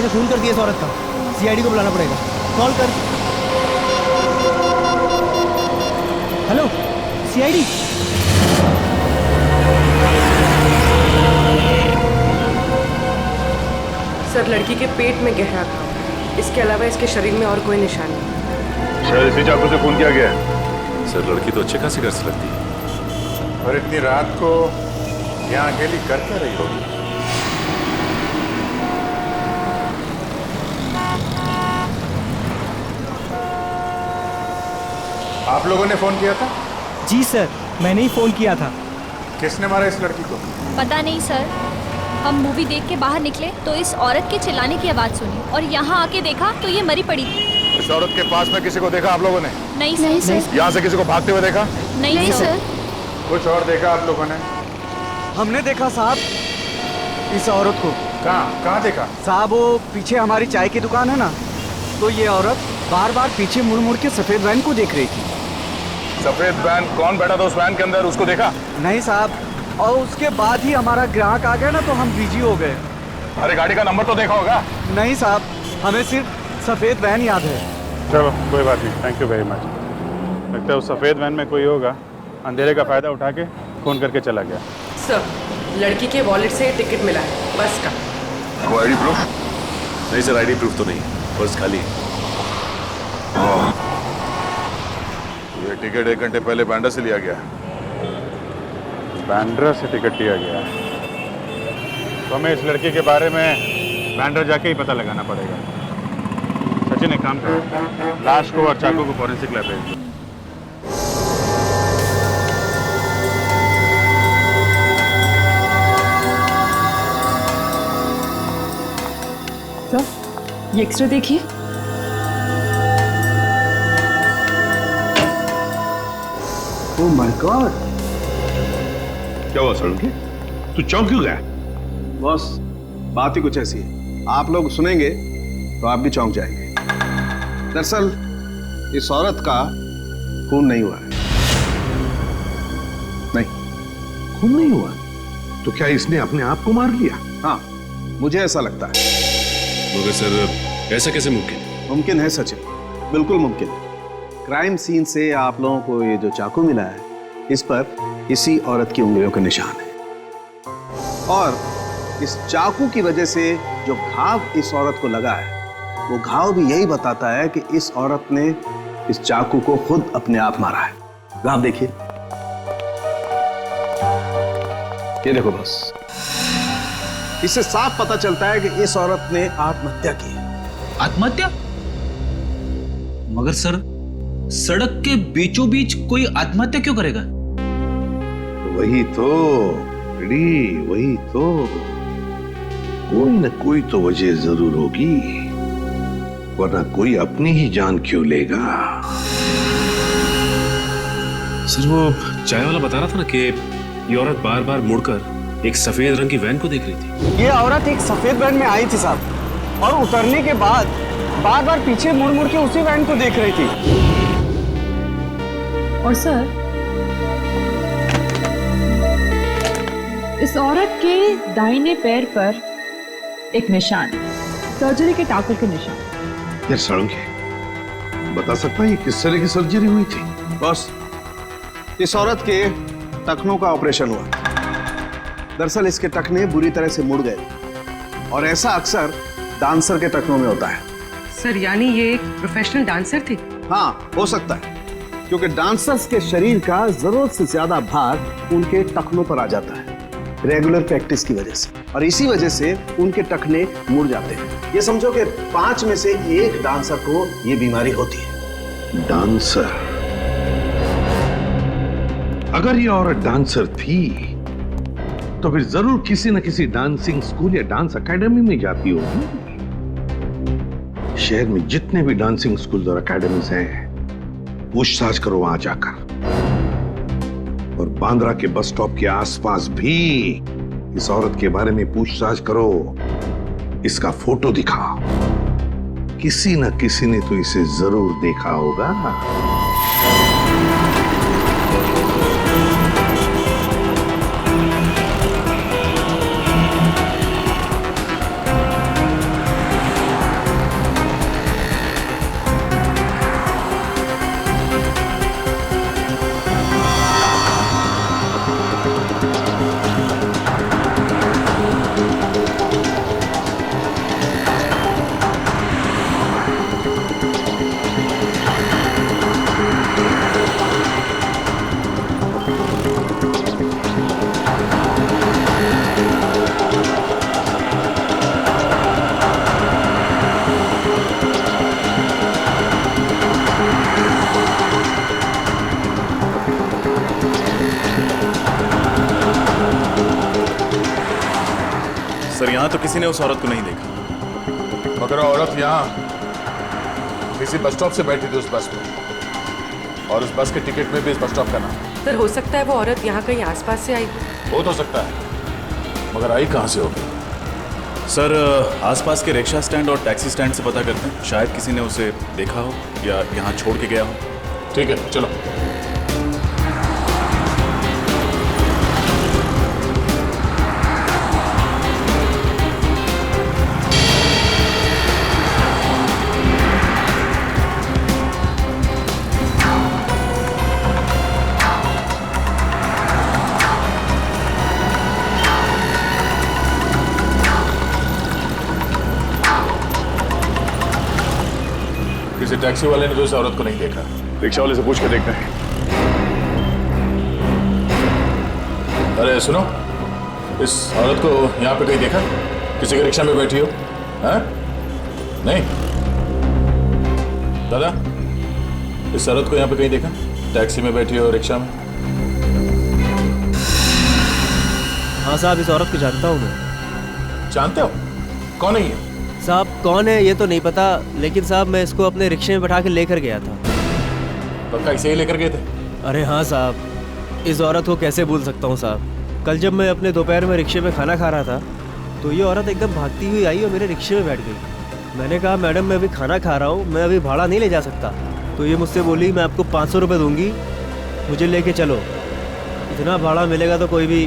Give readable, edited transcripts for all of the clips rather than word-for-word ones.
ने खून कर दिया इस औरत का। सीआईडी को बुलाना पड़ेगा। कॉल कर। Hello CID. सर, लड़की के पेट में गहरा घाव है। इसके अलावा इसके शरीर में और कोई निशान नहीं। शायद इसी चाकू से खून किया गया है। सर लड़की तो अच्छे खासी गर्स लगती है। और इतनी रात को यहाँ अकेली कर क्या रही होगी? आप लोगों ने फोन किया था? जी सर, मैंने ही फोन किया था। किसने मारा इस लड़की को? पता नहीं सर, हम मूवी देख के बाहर निकले तो इस औरत के चिल्लाने की आवाज सुनी और यहाँ आके देखा तो ये मरी पड़ी थी। इस औरत के पास में किसी को देखा आप लोगों ने? नहीं सर। यहाँ से किसी को भागते हुए देखा? नहीं सर। कुछ और देखा आप लोगों ने? हमने देखा साहब इस औरत को। कहाँ देखा? साहब वो पीछे हमारी चाय की दुकान है ना, तो ये औरत बार बार पीछे मुड़ मुड़ के सफेद वैन को देख रही थी। सफेद वैन? कौन बैठा था उस वैन के अंदर, उसको देखा? नहीं साहब, और उसके बाद ही हमारा ग्राहक आ गया ना तो हम बिजी हो गए। अरे गाड़ी का नंबर तो देखा होगा? नहीं साहब, हमें सिर्फ सफेद वैन याद है। चलो कोई बात नहीं, थैंक यू वेरी मच। लगता है उस सफ़ेद वैन में कोई होगा, अंधेरे का फ़ायदा उठा के फ़ोन करके चला गया। सर, लड़की के वॉलेट से टिकट मिला है बस का। कोई आईडी प्रूफ? नहीं सर, आईडी प्रूफ तो नहीं, पर्स खाली। ये टिकट 1 घंटे पहले बैंड्रा से लिया गया। बैंड्रा से टिकट लिया गया, तो हमें इस लड़के के बारे में बैंड्रा जाके ही पता लगाना पड़ेगा। सचिन एक काम करो, लाश को और चाकू को फॉरेंसिक लैब भेज दो। सर, ये एक्सरे देखिए। ओह माय गॉड, क्या हुआ सड़के? तू चौंक क्यों गया? बॉस बात ही कुछ ऐसी है, आप लोग सुनेंगे तो आप भी चौंक जाएंगे। दरअसल इस औरत का खून नहीं हुआ है। नहीं, खून नहीं हुआ? तो क्या इसने अपने आप को मार लिया? हाँ, मुझे ऐसा लगता है। मगर सर ऐसा कैसे मुमकिन? मुमकिन है सचिन, बिल्कुल मुमकिन। क्राइम सीन से आप लोगों को ये जो चाकू मिला है, इस पर इसी औरत की उंगलियों का निशान है, और इस चाकू की वजह से जो घाव इस औरत को लगा है, वो घाव भी यही बताता है कि इस औरत ने इस चाकू को खुद अपने आप मारा है। घाव देखिए, ये देखो बस, इससे साफ पता चलता है कि इस औरत ने आत्महत्या की है। आत्महत्या? मगर सर, सड़क के बीचों बीच कोई आत्महत्या क्यों करेगा? वही तो वही तो, कोई न कोई तो वजह जरूर होगी, वरना कोई अपनी ही जान क्यों लेगा? सर वो चाय वाला बता रहा था ना कि ये औरत बार बार मुड़कर एक सफेद रंग की वैन को देख रही थी। ये औरत एक सफेद वैन में आई थी साहब, और उतरने के बाद बार बार पीछे मुड़ मुड़ के उसी वैन को देख रही थी। और सर, इस औरत के दाहिने पैर पर एक निशान, सर्जरी के टाकू के निशान। यार सड़के, बता सकता है ये किस तरह की सर्जरी हुई थी? बॉस, इस औरत के टखनों का ऑपरेशन हुआ। दरअसल इसके टखने बुरी तरह से मुड़ गए, और ऐसा अक्सर डांसर के टखनों में होता है। सर, यानी ये एक प्रोफेशनल डांसर थी? हाँ, हो सकता है, क्योंकि डांसर्स के शरीर का जरूरत से ज्यादा भाग उनके टखनों पर आ जाता है रेगुलर प्रैक्टिस की वजह से, और इसी वजह से उनके टखने मुड़ जाते हैं। ये समझो कि 5 में से 1 डांसर को ये बीमारी होती है। डांसर? अगर ये औरत डांसर थी तो फिर जरूर किसी न किसी डांसिंग स्कूल या डांस एकेडमी में जाती होगी। शहर में जितने भी डांसिंग स्कूल और एकेडमीज हैं, पूछताछ करो वहां जाकर, और बांद्रा के बस स्टॉप के आसपास भी इस औरत के बारे में पूछताछ करो। इसका फोटो दिखाओ, किसी न किसी ने तो इसे जरूर देखा होगा। सर यहाँ तो किसी ने उस औरत को नहीं देखा। मगर औरत यहाँ किसी बस स्टॉप से बैठी थी उस बस में, और उस बस के टिकट में भी इस बस स्टॉप का नाम। सर हो सकता है वो औरत यहाँ कहीं आसपास से आई हो। हो तो सकता है, मगर आई कहाँ से होगी? सर आसपास के रिक्शा स्टैंड और टैक्सी स्टैंड से पता करते हैं, शायद किसी ने उसे देखा हो या यहाँ छोड़ के गया हो। ठीक है, चलो। किसी टैक्सी वाले ने तो इस औरत को नहीं देखा। रिक्शा वाले से पूछ के देखते हैं। अरे सुनो, इस औरत को यहाँ पे कहीं देखा? किसी के रिक्शा में बैठी हो? हैं? नहीं? दादा, इस औरत को यहाँ पे कहीं देखा? टैक्सी में बैठी हो, रिक्शा में? हाँ साहब, इस औरत को जानता हूँ मैं। जानते हो? कौन है ये? साहब कौन है ये तो नहीं पता, लेकिन साहब मैं इसको अपने रिक्शे में बैठा के लेकर गया था। पक्का इसे ही लेकर गए थे? अरे हाँ साहब, इस औरत को कैसे भूल सकता हूँ साहब। कल जब मैं अपने दोपहर में रिक्शे में खाना खा रहा था तो ये औरत एकदम भागती हुई आई और मेरे रिक्शे में बैठ गई। मैंने कहा मैडम मैं अभी खाना खा रहा हूँ, मैं अभी भाड़ा नहीं ले जा सकता। तो ये मुझसे बोली मैं आपको 500 रुपये दूंगी, मुझे लेके चलो। इतना भाड़ा मिलेगा तो कोई भी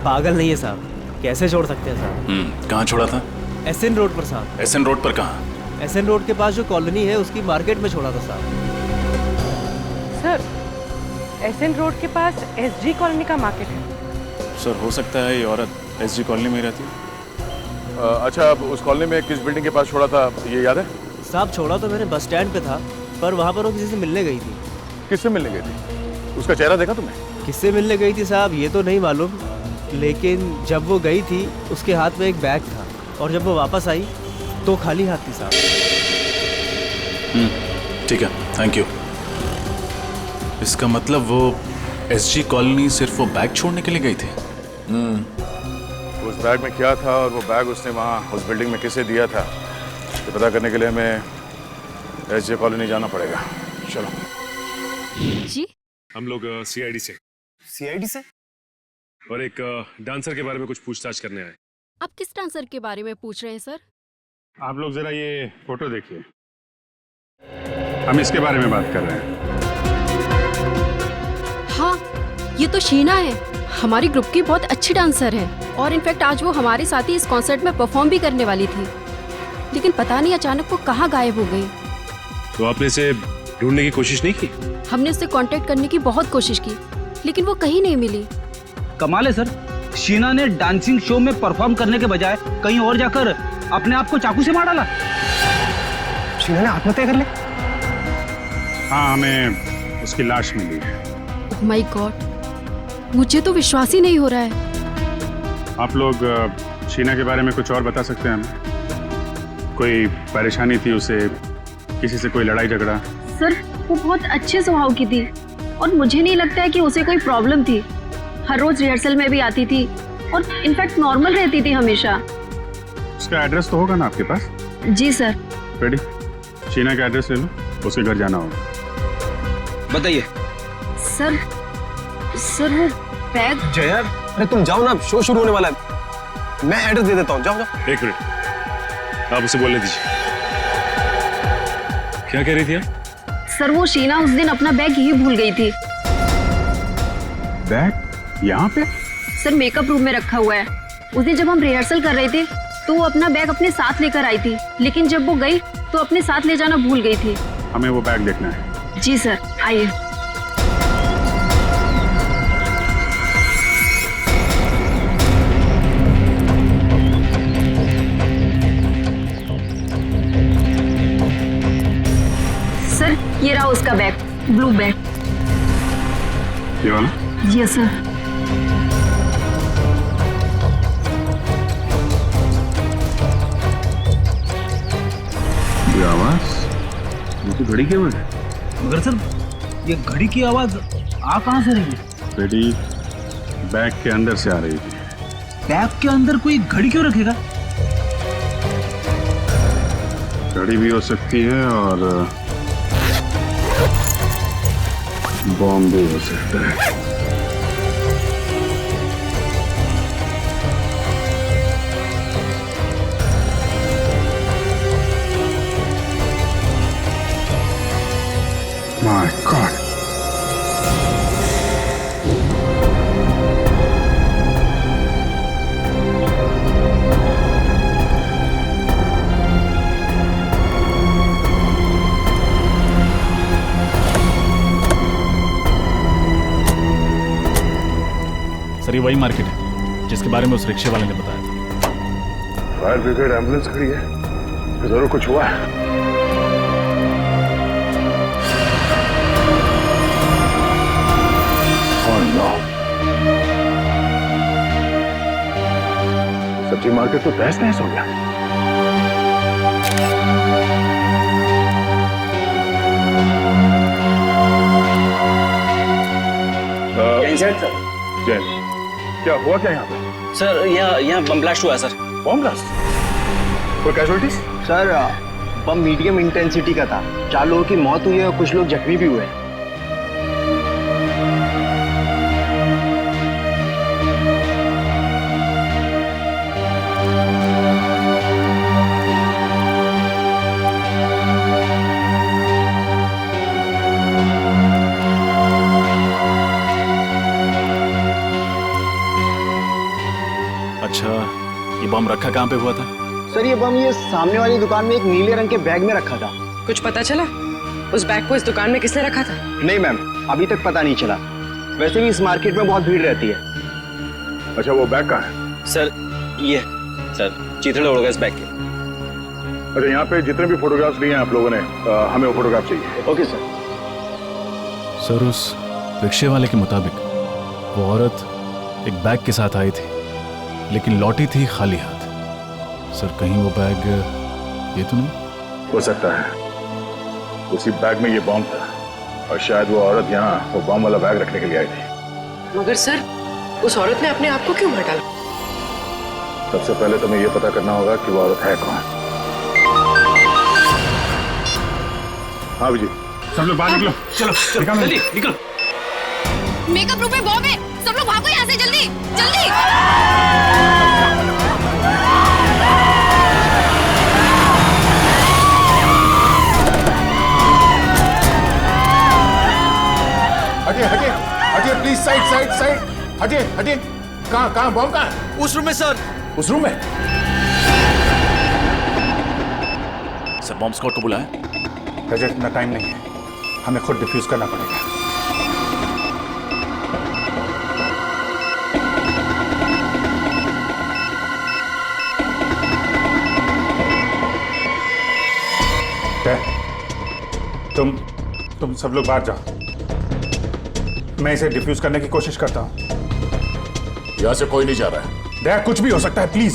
पागल नहीं है साहब, कैसे छोड़ सकते हैं साहब। कहाँ छोड़ा था? SN रोड पर साहब। SN रोड पर कहाँ? SN रोड के पास जो कॉलोनी है उसकी मार्केट में छोड़ा था साहब। सर SN रोड के पास SG कॉलोनी का मार्केट है। सर हो सकता है ये औरत SG कॉलोनी में रहती है। अच्छा, उस कॉलोनी में किस बिल्डिंग के पास छोड़ा था ये याद है? साहब छोड़ा तो मैंने बस स्टैंड पे था, पर वहाँ पर वो किसी से मिलने गई थी। किससे मिलने गई थी? उसका चेहरा देखा तुमने? किससे मिलने गई थी साहब ये तो नहीं मालूम, लेकिन जब वो गई थी उसके हाथ में एक बैग था और जब वो वापस आई तो खाली हाथ थी साहब। ठीक है, थैंक यू। इसका मतलब वो SG कॉलोनी सिर्फ वो बैग छोड़ने के लिए गई थी। उस बैग में क्या था और वो बैग उसने वहाँ उस बिल्डिंग में किसे दिया था, ये पता करने के लिए हमें SG कॉलोनी जाना पड़ेगा। चलो जी। हम लोग CID से। CID से? और एक डांसर के बारे में कुछ पूछताछ करने आए। आप किस डांसर के बारे में पूछ रहे हैं सर? आप लोग जरा ये फोटो देखिए, हम इसके बारे में बात कर रहे हैं। हाँ, ये तो शीना है, हमारी ग्रुप की बहुत अच्छी डांसर है और इनफैक्ट आज वो हमारे साथ ही इस कॉन्सर्ट में परफॉर्म भी करने वाली थी, लेकिन पता नहीं अचानक वो कहाँ गायब हो गई। तो आपने इसे ढूंढने की कोशिश नहीं की? हमने उससे कांटेक्ट करने की बहुत कोशिश की, लेकिन वो कहीं नहीं मिली। कमाल है सर, शीना ने डांसिंग शो में परफॉर्म करने के बजाय कहीं और जाकर अपने आप को चाकू से मार डाला। शीना ने आत्महत्या कर ली? हाँ, हमें उसकी लाश मिली है। ओह माय गॉड, मुझे तो विश्वास ही नहीं हो रहा है। आप लोग शीना के बारे में कुछ और बता सकते हैं हमें? कोई परेशानी थी उसे, किसी से कोई लड़ाई झगड़ा? सर वो बहुत अच्छे स्वभाव की थी और मुझे नहीं लगता है कि उसे कोई प्रॉब्लम थी। हर रोज रिहर्सल में भी आती थी और इनफैक्ट नॉर्मल रहती थी हमेशा। उसका एड्रेस तो होगा ना आपके पास? जी सर। रेडी, शीना का एड्रेस ले लो, उसके घर जाना होगा। बताइए सर। सर वो बैग। जया, अरे तुम जाओ ना, शो शुरू होने वाला है। मैं एड्रेस दे देता हूँ, जाओ जाओ। एक मिनट, आप उसे बोलने दीजिए। क्या कह रही थी आप? सर वो शीना उस दिन अपना बैग यही भूल गई थी। बैग यहाँ पे? सर मेकअप रूम में रखा हुआ है। उस दिन जब हम रिहर्सल कर रहे थे तो वो अपना बैग अपने साथ लेकर आई थी, लेकिन जब वो गई तो अपने साथ ले जाना भूल गई थी। हमें वो बैग देखना है। जी सर, आइए। सर ये रहा उसका बैग, ब्लू बैग। ये वाला? Yes sir. ये आवाज, ये तो घड़ी की आवाज है। मगर सर ये घड़ी की आवाज आ कहाँ से रही है? घड़ी बैग के अंदर से आ रही थी। बैग के अंदर कोई घड़ी क्यों रखेगा? घड़ी भी हो सकती है और बॉम्ब भी हो सकता है। My God. सर ये वही मार्केट है जिसके बारे में उस रिक्शे वाले ने बताया था। फायर ब्रिगेड एम्बुलेंस खड़ी है, जरूर कुछ हुआ है। सब्जी मार्केट तो तहस नहस हो गया। जैन, क्या हुआ क्या यहाँ पे? सर यहाँ बम ब्लास्ट हुआ सर। Bomb blast? कोई कैजुअलिटीज? सर बम मीडियम इंटेंसिटी का था। 4 लोगों की मौत हुई है और कुछ लोग जख्मी भी हुए हैं। अच्छा, ये बम रखा कहाँ पे हुआ था? सर ये बम ये सामने वाली दुकान में एक नीले रंग के बैग में रखा था। कुछ पता चला उस बैग को इस दुकान में किसने रखा था? नहीं मैम, अभी तक पता नहीं चला। वैसे भी इस मार्केट में बहुत भीड़ रहती है। अच्छा वो बैग कहाँ है? सर ये सर चिथड़े उड़ गए इस बैग के। अच्छा यहाँ पे जितने भी फोटोग्राफ्स लिए हैं आप लोगों ने, हमें वो फोटोग्राफ चाहिए। Okay sir. सर उस रिक्शे वाले के मुताबिक वो औरत एक बैग के साथ आई थी लेकिन लौटी थी खाली हाथ। सर कहीं वो बैग ये तो नहीं? हो सकता है उसी बैग में ये बॉम्ब था और शायद वो औरत यहाँ वो बॉम्ब वाला बैग रखने के लिए आई थी। मगर सर उस औरत ने अपने आप को क्यों मार डाला? सबसे पहले तुम्हें ये पता करना होगा कि वो औरत है कौन। हाँ विजय, सब लोग बाहर निकलो। चलो जल्दी निकलो। मेकअप रूम में बॉम्ब है, सब लोग भागो यहाँ से जल्दी जल्दी। हटिए हटिए हटिए प्लीज, साइड साइड साइड, हटिए हटिए। कहाँ बॉम्ब कहाँ है? उस रूम में सर। उस रूम में? सर बॉम्ब स्क्वाड को बुलाया? रजत इतना टाइम नहीं है, हमें खुद डिफ्यूज करना पड़ेगा। तुम सब लोग बाहर जाओ, मैं इसे डिफ्यूज करने की कोशिश करता हूं। यहां से कोई नहीं जा रहा है। दया कुछ भी हो सकता है, प्लीज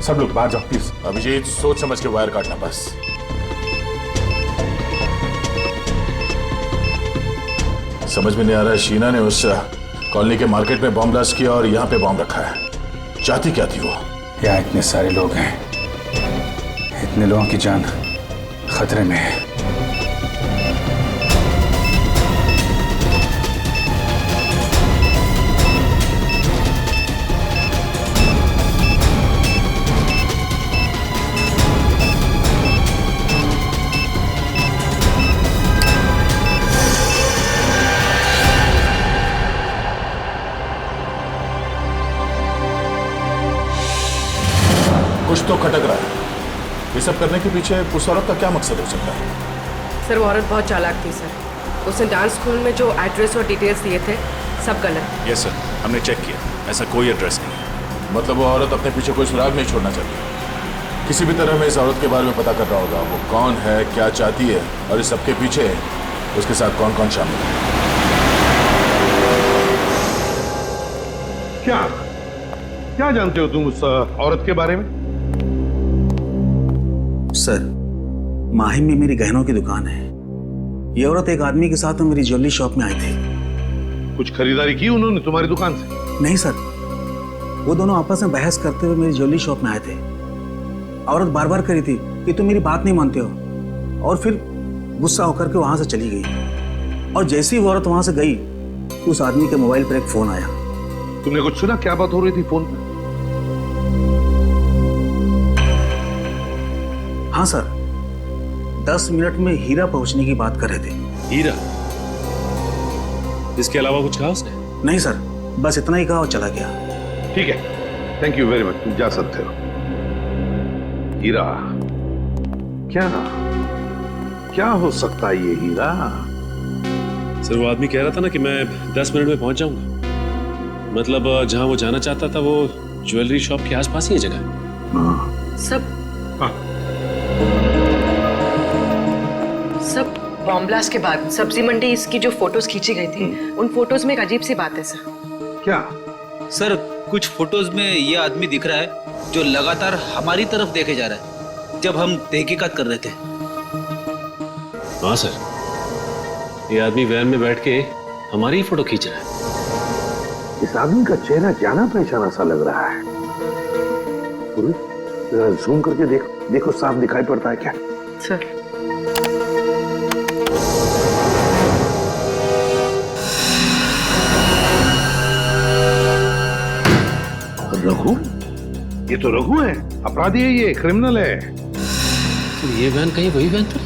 सब लोग बाहर जाओ प्लीज। अभिजीत सोच समझ के वायर काटना बस। समझ में नहीं आ रहा है, शीना ने उस कॉलोनी के मार्केट में बॉम्ब ब्लास्ट किया और यहाँ पे बॉम्ब रखा है। चाहती क्या थी वो? यहाँ इतने सारे लोग हैं, इतने लोगों की जान खतरे में है। कुछ तो खटक रहा है। ये सब करने के पीछे उस औरत का क्या मकसद हो सकता है? सर वो औरत बहुत चालाक थी सर। उसने डांस स्कूल में जो एड्रेस और डिटेल्स दिए थे सब गलत। यस सर, हमने चेक किया, ऐसा कोई एड्रेस नहीं। मतलब वो औरत अपने पीछे कोई सुराग नहीं छोड़ना चाहती। किसी भी तरह हमें इस औरत के बारे में पता करना होगा, वो कौन है, क्या चाहती है और इस सबके पीछे उसके साथ कौन कौन शामिल है। क्या जानते हो तुम उस औरत के बारे में? सर माहिम में मेरी गहनों की दुकान है। ये औरत एक आदमी के साथ में मेरी ज्वेलरी शॉप में आई थी। कुछ खरीदारी की उन्होंने तुम्हारी दुकान से? नहीं सर, वो दोनों आपस में बहस करते हुए मेरी ज्वेलरी शॉप में आए थे। औरत बार बार कह रही थी कि तुम मेरी बात नहीं मानते हो, और फिर गुस्सा होकर के वहां से चली गई। और जैसे ही वो औरत वहां से गई, उस आदमी के मोबाइल पर एक फोन आया। तुमने कुछ सुना क्या बात हो रही थी फोन पर? हाँ सर, 10 मिनट में हीरा पहुंचने की बात कर रहे थे। हीरा? इसके अलावा कुछ कहा उसने? नहीं सर, बस इतना ही कहा और चला गया। ठीक है, थैंक यू वेरी मच, तुम जा सकते हो। हीरा? क्या हो सकता है ये हीरा? सर वो आदमी कह रहा था ना कि मैं 10 मिनट में पहुंच जाऊंगा। मतलब जहां वो जाना चाहता था वो ज्वेलरी शॉप के आसपास ही है जगह। सब बॉम्ब ब्लास्ट के बाद सब्जी मंडी इसकी जो फोटोज खींची गई थी, उन फोटोज में एक अजीब सी बात है सर। क्या? सर कुछ फोटोज में ये आदमी दिख रहा है जो लगातार हमारी तरफ देखे जा रहा है जब हम तहकीकात कर रहे थे। हाँ सर, ये आदमी वैन में बैठ के हमारी ही फोटो खींच रहा है। इस आदमी का चेहरा जाना पहचाना सा लग रहा है। जरा जूम करके देखो साफ दिखाई पड़ता है क्या? सर रघु? ये तो रघु है, अपराधी है, ये क्रिमिनल है। तो ये वैन कहीं वही वैन थी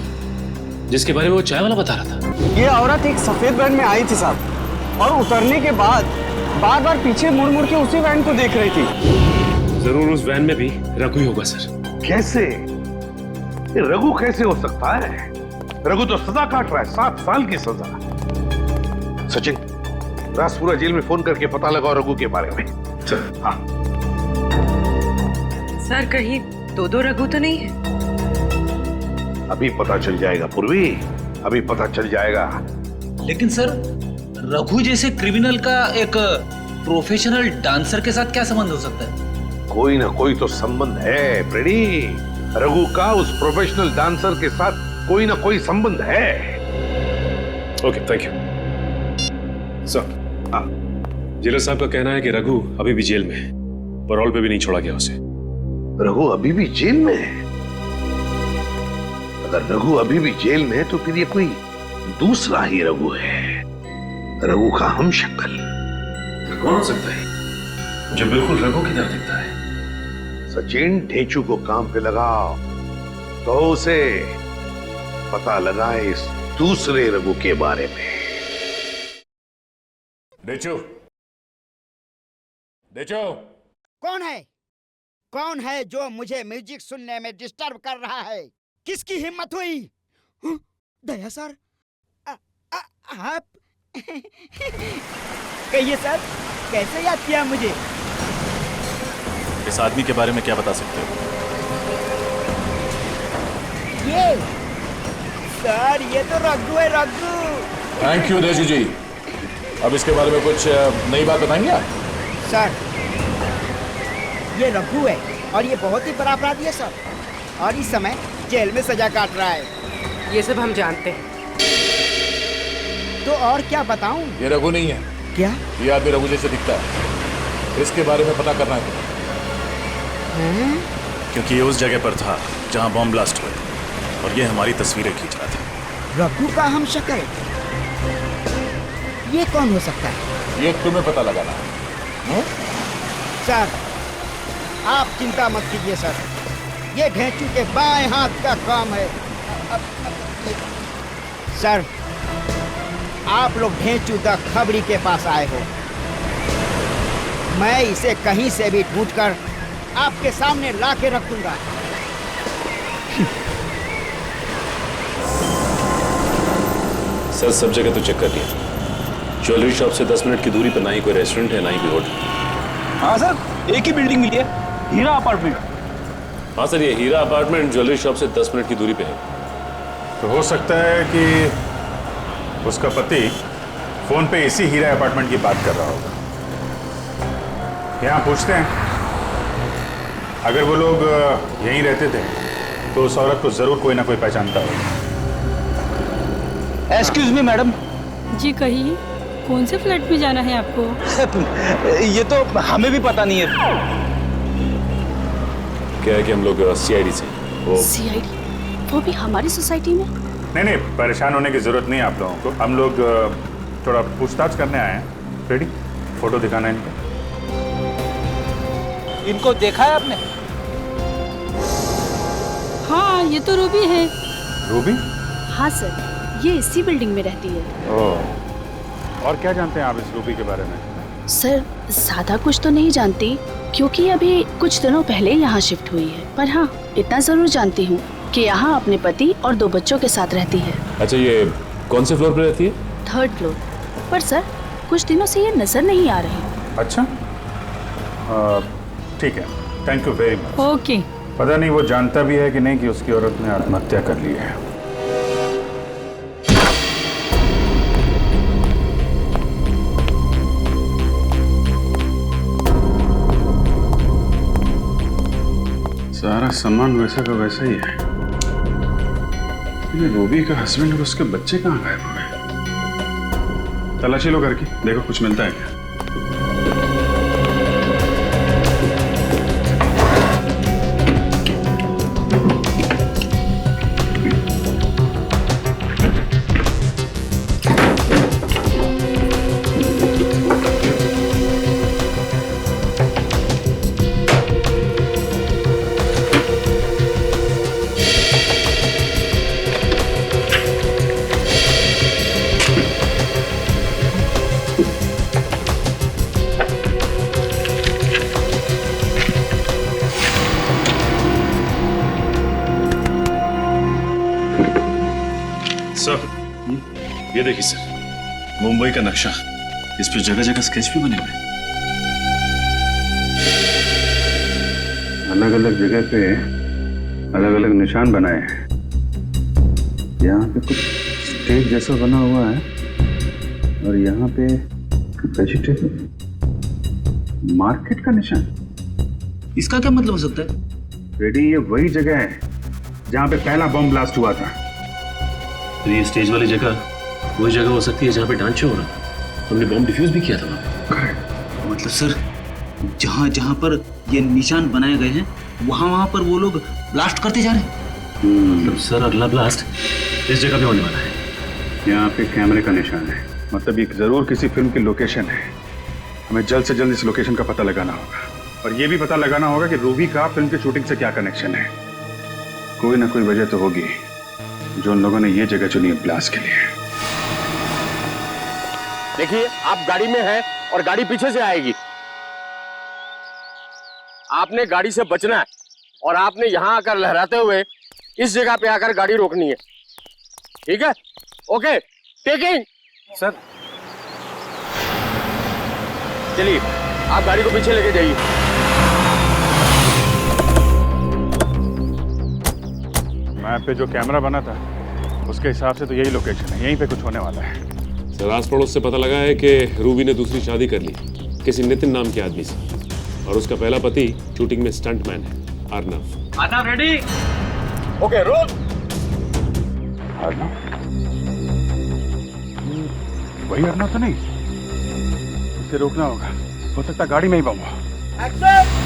जिसके बारे में वो चाय वाला बता रहा था? ये औरत एक सफेद वैन में आई थी साहब, और उतरने के बाद बार बार पीछे मुड़ मुड़ के उसी वैन को देख रही थी। जरूर उस वैन में भी रघु ही होगा सर। कैसे? ये रघु कैसे हो सकता है? रघु तो सजा काट रहा है, 7 साल की सजा। सचिन, राजपुरा जेल में फोन करके पता लगाओ रघु के बारे में। हाँ सर, कहीं दो रघु तो नहीं है? अभी पता चल जाएगा पूर्वी, अभी पता चल जाएगा। लेकिन सर, रघु जैसे क्रिमिनल का एक प्रोफेशनल डांसर के साथ क्या संबंध हो सकता है? कोई ना कोई तो संबंध है प्रेडी। रघु का उस प्रोफेशनल डांसर के साथ कोई ना कोई संबंध है। Okay, thank you sir. Jailer साहब का कहना है कि रघु अभी भी जेल में है, पैरोल पे भी नहीं छोड़ा गया उसे। रघु अभी भी जेल में है? अगर रघु अभी भी जेल में है तो फिर ये कोई दूसरा ही रघु है, रघु का हमशक्ल। कौन हो सकता है जो बिल्कुल रघु की तरह दिखता है? सचिन, ढेंचू को काम पे लगाओ तो उसे पता लगाए इस दूसरे रघु के बारे में। डेचू, डेचू, कौन है जो मुझे म्यूजिक सुनने में डिस्टर्ब कर रहा है? किसकी हिम्मत हुई? दया सर, आप कहिए सर, कैसे याद किया मुझे? इस आदमी के बारे में क्या बता सकते हो? ये सर, ये तो रघु है, रघु। थैंक यू देजू जी। अब इसके बारे में कुछ नई बात बताएंगे आप? सर, ये रघु है और ये बहुत ही बड़ा अपराधी है सर, और इस समय जेल में सजा काट रहा है। ये सब हम जानते हैं। तो और क्या बताऊं? ये रघु नहीं है। क्या? ये आदमी रघु जैसे दिखता है, इसके बारे में पता करना है। क्योंकि ये उस जगह पर था जहां बॉम्ब ब्लास्ट हुए, और ये हमारी तस्वीरें खींच रहा था। रघु का हमशक्ल? ये कौन हो सकता है? ये तुम्हें पता लगाना है। सर, आप चिंता मत कीजिए सर, ये ढेंचू के बाएं हाथ का काम है। सर, आप लोग ढेंचू द खबरी के पास आए हो। मैं इसे कहीं से भी ढूंढकर आपके सामने ला के रख दूंगा। सर, सब जगह तो चेक कर लिया। ज्वेलरी शॉप से 10 मिनट की दूरी पर ना ही कोई रेस्टोरेंट है, ना ही कोई होटल। हाँ सर, एक ही बिल्डिंग मिली है, हीरा अपार्टमेंट। हाँ सर, ये हीरा अपार्टमेंट ज्वेलरी शॉप से 10 मिनट की दूरी पे है। तो हो सकता है कि उसका पति फोन पे इसी हीरा अपार्टमेंट की बात कर रहा होगा। यहाँ पूछते हैं, अगर वो लोग यहीं रहते थे तो उस औरत को जरूर कोई ना कोई पहचानता होगा। Excuse me madam. जी कहिए, कौन से फ्लैट में जाना है आपको? ये तो हमें भी पता नहीं है। क्या है कि हम लोग सीआईडी से वो सीआईडी, वो भी हमारी सोसाइटी में? नहीं, परेशान होने की जरूरत नहीं है आप लोगों को। हम लोग थोड़ा पूछताछ करने आए हैं। रेडी? फोटो दिखाना है इनको। इनको देखा है आपने? हाँ, ये तो रूबी है। रूबी? हाँ सर, ये इसी बिल्डिंग में रहती है। ओह, और क्या जानते हैं आप इस रूबी के बारे में? सर, ज्यादा कुछ तो नहीं जानती क्योंकि अभी कुछ दिनों पहले यहाँ शिफ्ट हुई है, पर हाँ इतना जरूर जानती हूँ कि यहाँ अपने पति और 2 बच्चों के साथ रहती है। अच्छा, ये कौन से फ्लोर पे रहती है? 3rd फ्लोर पर। सर, कुछ दिनों से ये नजर नहीं आ रही। अच्छा, ठीक है, thank you very much. Okay. पता नहीं वो जानता भी है कि नहीं कि उसकी औरत ने आत्महत्या कर ली है। सारा सामान वैसा का वैसा ही है। ये रूबी का हस्बैंड और उसके बच्चे कहाँ गायब हो गए? तलाशी लो करके, देखो कुछ मिलता है क्या। सर, ये देखिए सर, मुंबई का नक्शा। इस पे जगह जगह स्केच भी बने हुए। अलग अलग जगह पे अलग अलग निशान बनाए हैं। यहाँ पे कुछ स्टेज जैसा बना हुआ है और यहाँ पे वेजिटेबल मार्केट का निशान। इसका क्या मतलब हो सकता है? रेडी, ये वही जगह है जहाँ पे पहला बम ब्लास्ट हुआ था। तो ये स्टेज वाली जगह वही जगह हो सकती है जहाँ पे डांस शो हो रहा। हमने बम डिफ्यूज भी किया था वहाँ पे। मतलब सर, जहाँ जहाँ पर ये निशान बनाए गए हैं वहाँ पर वो लोग ब्लास्ट करते जा रहे हैं। मतलब सर, अगला ब्लास्ट इस जगह पे होने वाला है। यहाँ पे कैमरे का निशान है, मतलब ये जरूर किसी फिल्म की लोकेशन है। हमें जल्द से जल्द इस लोकेशन का पता लगाना होगा और ये भी पता लगाना होगा कि रूबी का फिल्म की शूटिंग से क्या कनेक्शन है। कोई ना कोई वजह तो होगी जो उन लोगों ने ये जगह चुनी है ब्लास्ट के लिए। देखिए, आप गाड़ी में हैं और गाड़ी पीछे से आएगी। आपने गाड़ी से बचना है और आपने यहां आकर लहराते हुए इस जगह पे आकर गाड़ी रोकनी है। ठीक है? Okay, taking. सर, चलिए, आप गाड़ी को पीछे लेके जाइए। मैप पे जो कैमरा बना था उसके हिसाब से तो यही लोकेशन है, यहीं पे कुछ होने वाला है। सर, आस पड़ोस से पता लगा है कि रूबी ने दूसरी शादी कर ली किसी नितिन नाम के आदमी से, और उसका पहला पति शूटिंग में स्टंटमैन है, Arnav. Arnav ready? Okay, roll. Arnav? वही अर्नव तो नहीं? इसे रोकना होगा, हो सकता है गाड़ी में ही बम हो। एक्शन!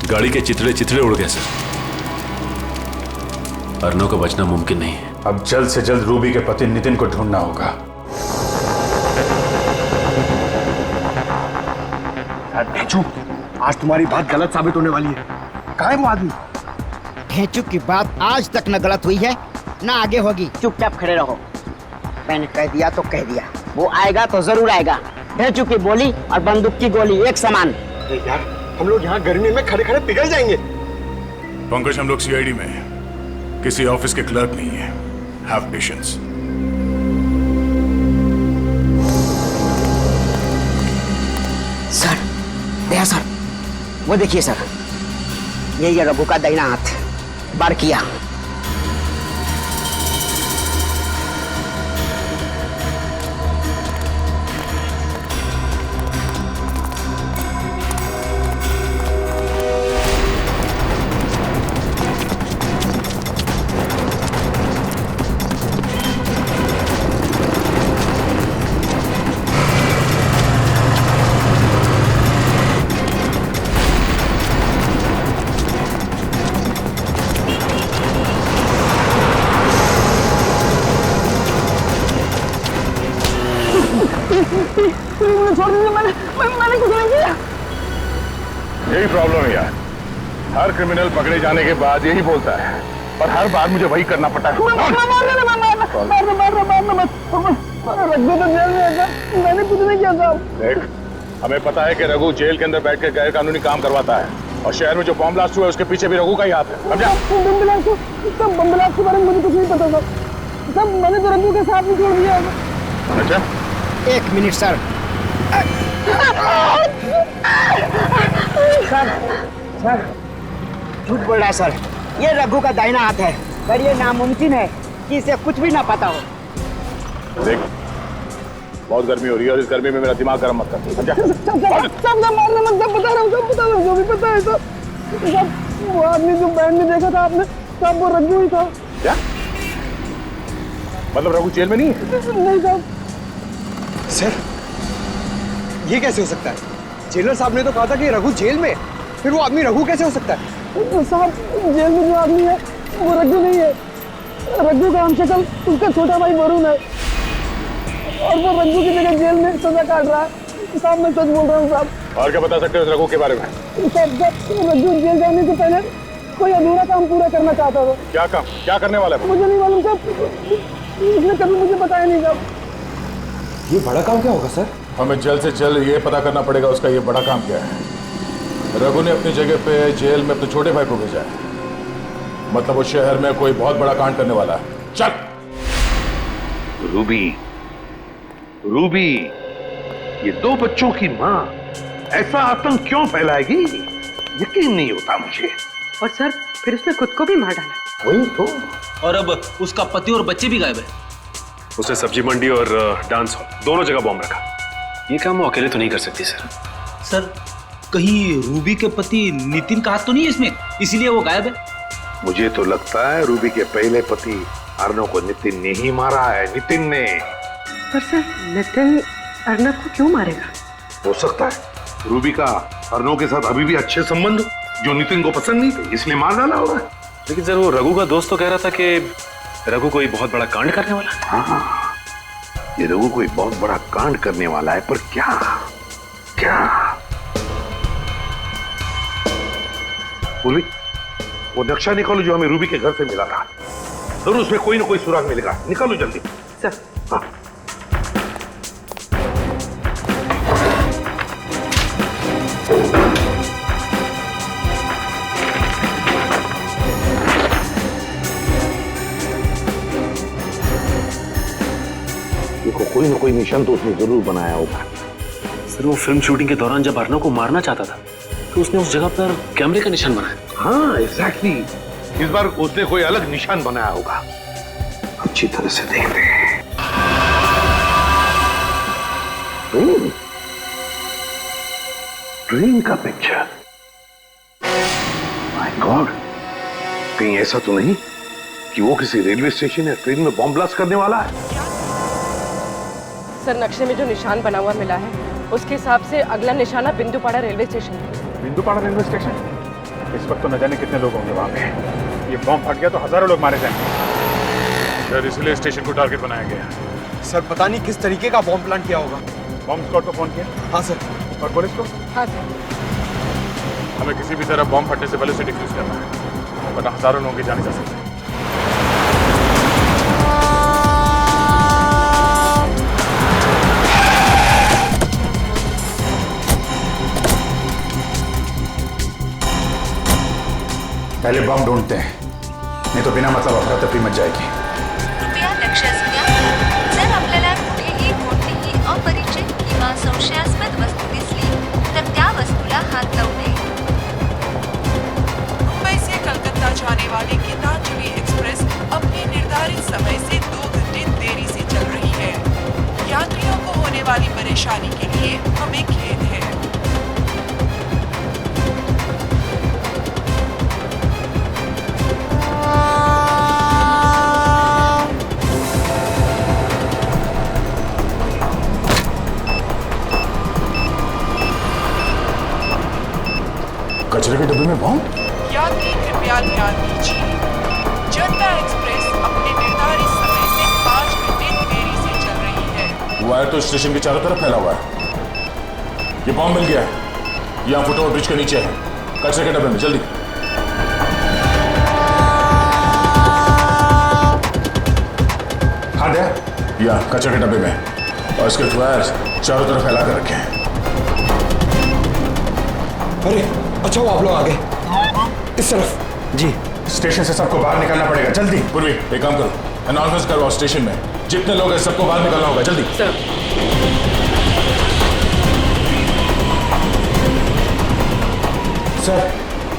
गाड़ी के चिथड़े चिथड़े उड़ गए सर। अर्नव को बचना मुमकिन नहीं है। अब जल्द से जल्द रूबी के पति नितिन को ढूंढना होगा। भेजू, आज तुम्हारी बात गलत साबित होने वाली है। कहाँ है वो आदमी? भेचू की बात आज तक न गलत हुई है ना आगे होगी। चुपचाप खड़े रहो। मैंने कह दिया तो कह दिया, वो आएगा तो जरूर आएगा। भेचू की बोली और बंदूक की गोली एक समान। यार, हम लोग यहाँ गर्मी में खड़े खड़े पिघल जाएंगे। पंकज, हम लोग सीआईडी में हैं, किसी ऑफिस के क्लर्क नहीं है। Have patience. Sir, Daya sir, वो देखिए सर, ये रघु का दाहिना हाथ बार किया। प्लीज मुझे छोड़ दीजिए, मैंने कुछ नहीं किया। यही प्रॉब्लम है यार, हर क्रिमिनल पकड़े जाने के बाद यही बोलता है और हर बार मुझे वही करना पड़ता है। रघु तो जेल में था, मैंने कुछ नहीं किया साहब। देख, हमें पता है कि रघु जेल के अंदर बैठ कर गैर कानूनी काम करवाता है और शहर में जो बम ब्लास्ट हुआ है उसके पीछे भी रघु का ही हाथ है। समझा? बम ब्लास्ट के बारे में मुझे कुछ नहीं पता सब मैंने तो रघु के साथ ही छोड़ दिया। अच्छा, 1 मिनट सर। सर झूठ बोल रहा है सर, ये रघु का दाहिना हाथ है, पर ये नामुमकिन है कि इसे कुछ भी ना पता हो। देख, बहुत गर्मी हो रही है और इस गर्मी में मेरा दिमाग गर्म मत कर। समझा? सब मारने मत, सब बता रहा हूँ, सब बता रहा हूँ, जो भी पता है सब। वो आदमी जो बैंड में देखा था आपने, सब वो रघु ही था। क्या मतलब रघु जेल में नहीं है? नहीं साहब। सर ये कैसे हो सकता है? जेलर साहब ने तो कहा था कि रघु जेल में, फिर वो आदमी रघु कैसे हो सकता है? साहब जेल में जो आदमी है वो रघु नहीं है, रघु का हम शक्ल उसका छोटा भाई वरुण है और वो रघु की जगह जेल में सजा काट रहा है। साहब मैं सच बोल रहा हूँ साहब। और क्या बता सकते हो रघु के बारे में? रघु जेल जाने से पहले कोई अधूरा काम पूरा करना चाहता था। क्या काम, क्या करने वाला है? मुझे नहीं मालूम साहब, उसने कभी मुझे बताया नहीं साहब। ये बड़ा काम क्या होगा सर? हमें जल्द से जल्द ये पता करना पड़ेगा उसका ये बड़ा काम क्या है। रघु ने अपनी जगह पे जेल में अपने छोटे भाई को भेजा है, मतलब वो शहर में कोई बहुत बड़ा कांड करने वाला है। चल। रूबी, रूबी, ये 2 बच्चों की माँ ऐसा आतंक क्यों फैलाएगी? यकीन नहीं होता मुझे। और सर फिर उसने खुद को भी मार डाला। वही तो। और अब उसका पति और बच्चे भी गायब है। उसने सब्जी मंडी और डांस हॉल दोनों जगह बॉम्ब रखा। ये काम वो अकेले तो नहीं कर सकती सर। सर कहीं रूबी के पति नितिन का हाथ तो नहीं है इसमें, इसीलिए वो गायब है? मुझे तो लगता है रूबी के पहले पति अर्नव को नितिन ने ही मारा है। नितिन ने। पर सर नितिन अर्नव को क्यों मारेगा? हो सकता है रूबी का अर्नव के साथ अभी भी अच्छे संबंध हो, जो नितिन को पसंद नहीं थे, इसलिए मार डाला होगा। लेकिन सर वो रघु का दोस्त तो कह रहा था कि रघु कोई बहुत बड़ा कांड करने वाला है। हाँ, ये रघु कोई बहुत बड़ा कांड करने वाला है, पर क्या? क्या? पूर्वी, वो नक्शा निकालो जो हमें रूबी के घर से मिला था। जरूर उसमें कोई ना कोई सुराग मिलेगा। निकालो जल्दी। सर। हाँ। देखो, कोई ना कोई निशान तो उसने जरूर बनाया होगा। सर वो फिल्म शूटिंग के दौरान जब अर्नव को मारना चाहता था तो उसने उस जगह पर कैमरे का निशान बनाया। हाँ एग्जैक्टली। इस बार उसने कोई अलग निशान बनाया होगा। अच्छी तरह से देख रहे हैं। ट्रेन का पिक्चर। माय गॉड, कहीं ऐसा तो नहीं कि वो किसी रेलवे स्टेशन या ट्रेन में बॉम्ब ब्लास्ट करने वाला है? सर नक्शे में जो निशान बना हुआ मिला है उसके हिसाब से अगला निशाना बिंदुपाड़ा रेलवे स्टेशन है। बिंदुपाड़ा रेलवे स्टेशन? इस वक्त तो न जाने कितने लोग होंगे वहां पे। ये बॉम्ब फट गया तो हजारों लोग मारे जाएंगे। सर इसलिए स्टेशन को टारगेट बनाया गया। सर पता नहीं किस तरीके का बॉम्ब प्लान किया होगा। बॉम्ब स्क्वाड को फोन किया? हाँ सर। और पुलिस को? हाँ सर। हमें किसी भी तरह बॉम्ब फटने से पहले उसे डिफ्यूज करना है, वरना हजारों लोगों की जाने जा सकती है। पहले बम ढूंढते हैं, नहीं तो बिना मतलब अफरा तफरी मच जाएगी। कृपया लक्षात घ्या, जर आपल्याला कुठेही कोणतीही अपरिचित किंवा संशयास्पद वस्तू दिसली तर त्या वस्तूला हात लावू नये। मुंबई से कलकत्ता जाने वाली गीतांजलि एक्सप्रेस अपने निर्धारित समय से 2 घंटे देरी से चल रही है। यात्रियों को होने वाली परेशानी के लिए हमें खेद है। कचरे के डब्बे में बॉम्ब? यात्री कृपया ध्यान दीजिए, जनता एक्सप्रेस अपने निर्धारित समय से 5 घंटे देरी से चल रही है। वायर तो स्टेशन के चारों तरफ फैला हुआ है। ये बॉम्ब मिल गया है, यहाँ फुटओवर ब्रिज के नीचे है, कचरे के डब्बे में, जल्दी। हाँ दया, यहाँ कचरे के डब्बे में, और इसके फ्लायर्स चारों तरफ फैला कर रखे हैं। अरे अच्छा वो आप लोग आ गए, इस तरफ। जी। स्टेशन से सबको बाहर निकलना पड़ेगा, जल्दी। पूर्वी एक काम करो, अनाउंसमेंट करवाओ स्टेशन में, जितने लोग हैं सबको बाहर निकलना होगा, जल्दी।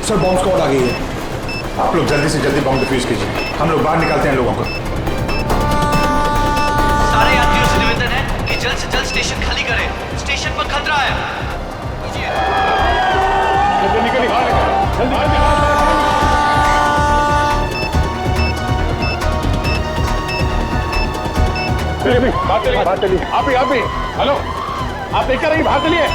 सर बॉम्ब स्क्वाड आ गई है। आप लोग जल्दी से जल्दी बॉम्ब डिफ्यूज कीजिए, हम लोग बाहर निकालते हैं लोगों को। सारे यात्रियों से निवेदन है कि जल्द से जल्द स्टेशन खाली करें, स्टेशन पर खतरा है। निकलिए बाहर, जल्दी जल्दी। बात चलिए, आप ही हेलो, आप देखकर रहिए, बाहर चलिए।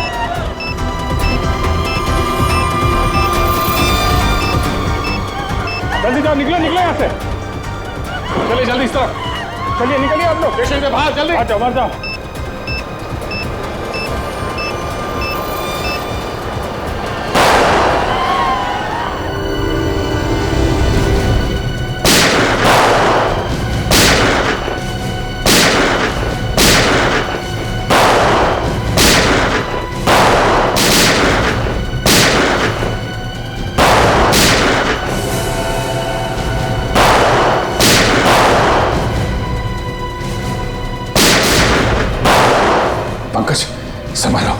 जल्दी जाओ, निकलो यहाँ से, चलिए जल्दी इस तरफ, चलिए निकलिए आप लोग स्टेशन के बाहर, जल्दी बाहर जाओ। पंकज संभालो।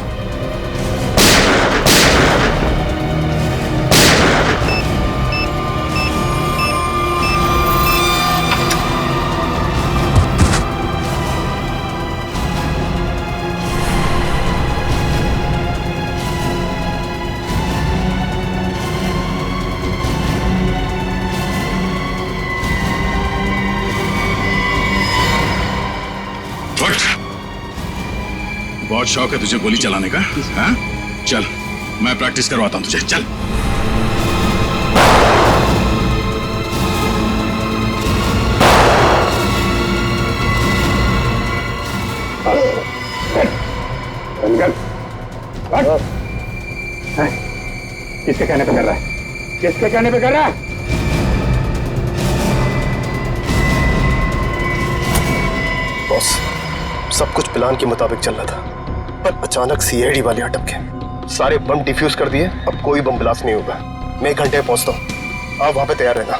बहुत शौक है तुझे गोली चलाने का, हाँ? चल मैं प्रैक्टिस करवाता हूँ तुझे, चल। किसके कहने पे कर रहा है? किसके कहने पे कर रहा है? बॉस, सब कुछ प्लान के मुताबिक चल रहा था, पर अचानक सीआईडी वाले अटक गए, सारे बम डिफ्यूज कर दिए। अब कोई बम ब्लास्ट नहीं होगा। मैं 1 घंटे में पहुंचता हूँ, आप वहां पे तैयार रहना।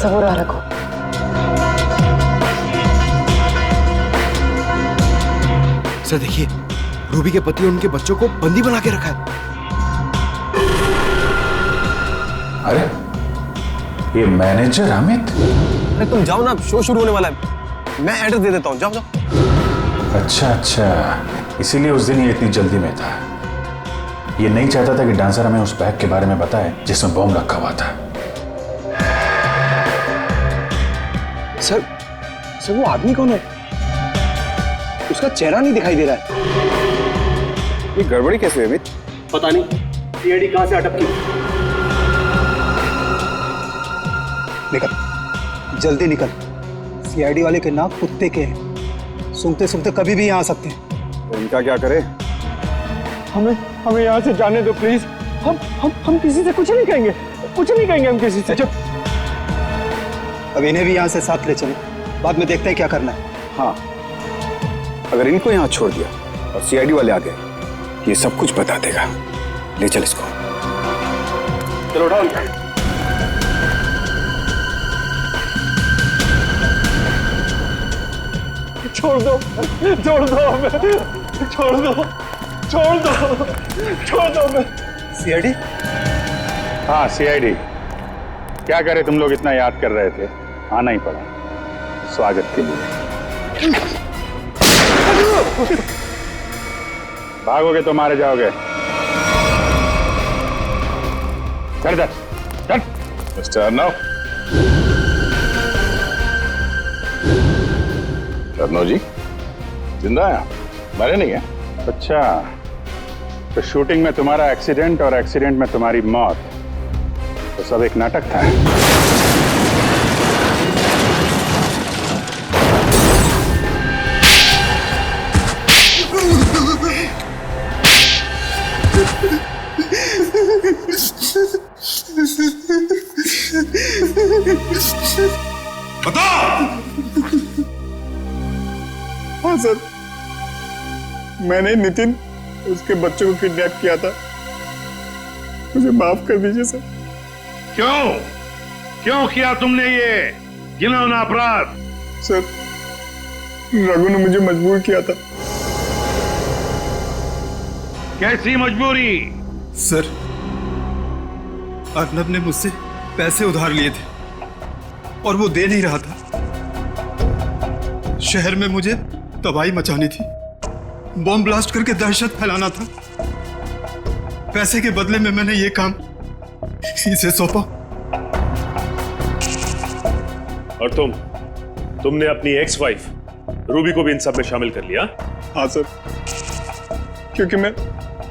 सबूर रखो। सर देखिए, रूबी के पति और उनके बच्चों को बंदी बना के रखा है। अरे ये मैनेजर अमित। अरे तुम जाओ ना, शो शुरू होने वाला है, मैं एड्रेस दे देता हूँ, जाओ जाओ। अच्छा, इसीलिए उस दिन ये इतनी जल्दी में था। ये नहीं चाहता था कि डांसर हमें उस बैग के बारे में बताए जिसमें बॉम्ब रखा हुआ था। सर वो आदमी कौन है? उसका चेहरा नहीं दिखाई दे रहा है। ये गड़बड़ी कैसे हुई अमित? पता नहीं, सीआईडी कहां से अटक की। निकल, जल्दी निकल। सीआईडी वाले के नाक कुत्ते के हैं, सूंघते सूंघते कभी भी यहाँ आ सकते हैं। तो इनका क्या करे? हमें हमें यहाँ से जाने दो प्लीज। हम किसी से कुछ नहीं कहेंगे हम किसी से। अब इन्हें भी यहाँ से साथ ले चलो, बाद में देखते हैं क्या करना है। हाँ, अगर इनको यहाँ छोड़ दिया और सीआईडी वाले आ गए, ये सब कुछ बता देगा। ले चल इसको। चलो उठाओ। छोड़ दो हमें, छोड़ दो हमें। सीआईडी? हाँ, सीआईडी। क्या करे, तुम लोग इतना याद कर रहे थे, आना ही पड़ा स्वागत के लिए। भागोगे तो मारे जाओगे। चल मिस्टर अर्नव। अर्नव जी जिंदा है? मरे नहीं है? अच्छा, तो शूटिंग में तुम्हारा एक्सीडेंट और एक्सीडेंट में तुम्हारी मौत, तो सब एक नाटक था। बता। हाँ सर, मैंने नितिन उसके बच्चों को किडनैप किया था। मुझे माफ कर दीजिए सर। क्यों किया तुमने ये घिनौना अपराध? सर, रघु ने मुझे मजबूर किया था। कैसी मजबूरी? सर, अर्नब ने मुझसे पैसे उधार लिए थे और वो दे नहीं रहा था। शहर में मुझे तबाही मचानी थी, बॉम्ब ब्लास्ट करके दहशत फैलाना था। पैसे के बदले में मैंने ये काम इसे सौंपा। और तुमने अपनी एक्स वाइफ रूबी को भी इन सब में शामिल कर लिया? हाँ सर, क्योंकि मैं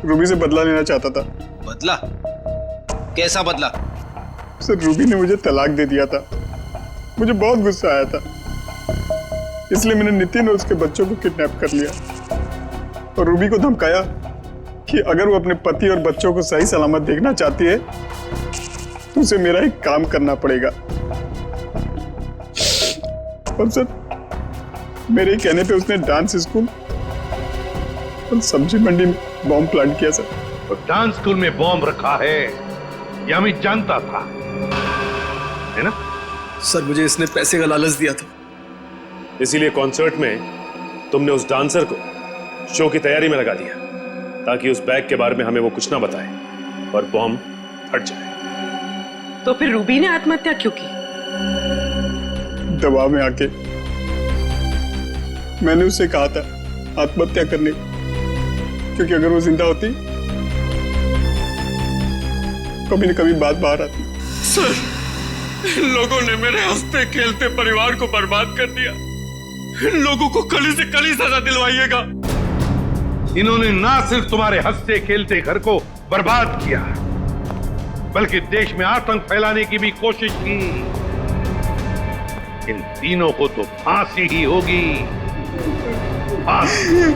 रूबी से बदला लेना चाहता था। बदला? कैसा बदला? सर, रूबी ने मुझे तलाक दे दिया था। मुझे बहुत गुस्सा आया था, इसलिए मैंने नितिन और उसके बच्चों को किडनैप कर लिया और रूबी को धमकाया कि अगर वो अपने पति और बच्चों को सही सलामत देखना चाहती है तो उसे मेरा एक काम करना पड़ेगा। और सर, मेरे कहने पे उसने डांस स्कूल और सब्जी मंडी में बॉम्ब प्लांट किया सर। तो डांस स्कूल में बॉम्ब रखा है यह मैं जानता था, है ना? सर, मुझे इसने पैसे का लालच दिया था, इसीलिए कॉन्सर्ट में तुमने उस डांसर को शो की तैयारी में लगा दिया ताकि उस बैग के बारे में हमें वो कुछ ना बताए और बॉम्ब फट जाए। तो फिर रूबी ने आत्महत्या क्यों की? दबाव में आके मैंने उससे कहा था आत्महत्या करने, क्योंकि अगर वो जिंदा होती कभी न कभी बात बाहर आती। सर, इन लोगों ने मेरे हंसते खेलते परिवार को बर्बाद कर दिया। इन लोगों को कली से कली सजा दिलवाइएगा। इन्होंने ना सिर्फ तुम्हारे हंसते खेलते घर को बर्बाद किया, बल्कि देश में आतंक फैलाने की भी कोशिश की। इन तीनों को तो फांसी ही होगी। फांसी।